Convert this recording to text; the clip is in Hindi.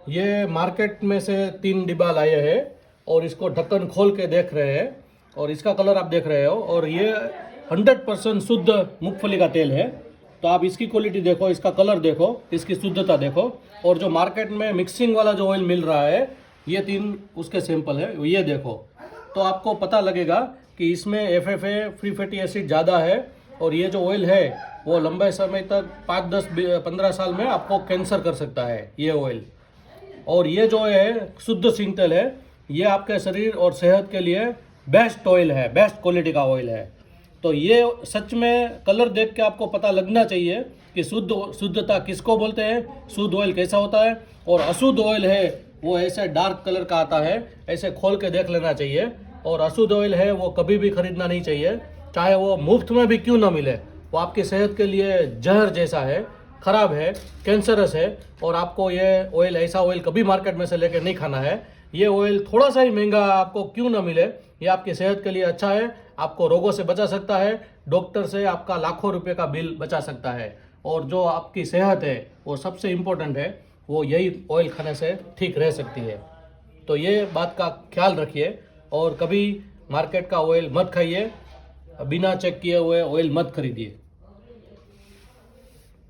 ये मार्केट में से 3 डिब्बा लाए हैं और इसको ढक्कन खोल के देख रहे हैं और इसका कलर आप देख रहे हो और ये 100% शुद्ध मूंगफली का तेल है। तो आप इसकी क्वालिटी देखो, इसका कलर देखो, इसकी शुद्धता देखो। और जो मार्केट में मिक्सिंग वाला जो ऑयल मिल रहा है ये 3 उसके सैंपल है, ये देखो। तो आपको पता लगेगा कि इसमें FFA फ्री फैटी एसिड ज़्यादा है और ये जो ऑयल है वो लंबे समय तक 5, 10, 15 साल में आपको कैंसर कर सकता है ये ऑयल। और ये जो है शुद्ध सिंग तेल है, ये आपके शरीर और सेहत के लिए बेस्ट ऑयल है, बेस्ट क्वालिटी का ऑयल है। तो ये सच में कलर देख के आपको पता लगना चाहिए कि शुद्धता किसको बोलते हैं, शुद्ध ऑयल कैसा होता है। और अशुद्ध ऑयल है वो ऐसे डार्क कलर का आता है, ऐसे खोल के देख लेना चाहिए। और अशुद्ध ऑयल है वो कभी भी खरीदना नहीं चाहिए, चाहे वो मुफ्त में भी क्यों ना मिले। वो आपकी सेहत के लिए जहर जैसा है, ख़राब है, कैंसरस है। और आपको ये ऑयल, ऐसा ऑयल कभी मार्केट में से लेकर नहीं खाना है। ये ऑयल थोड़ा सा ही महंगा आपको क्यों ना मिले, ये आपकी सेहत के लिए अच्छा है, आपको रोगों से बचा सकता है, डॉक्टर से आपका लाखों रुपए का बिल बचा सकता है। और जो आपकी सेहत है वो सबसे इम्पोर्टेंट है, वो यही ऑयल खाने से ठीक रह सकती है। तो ये बात का ख्याल रखिए और कभी मार्केट का ऑयल मत खाइए, बिना चेक किए हुए ऑयल मत खरीदिए।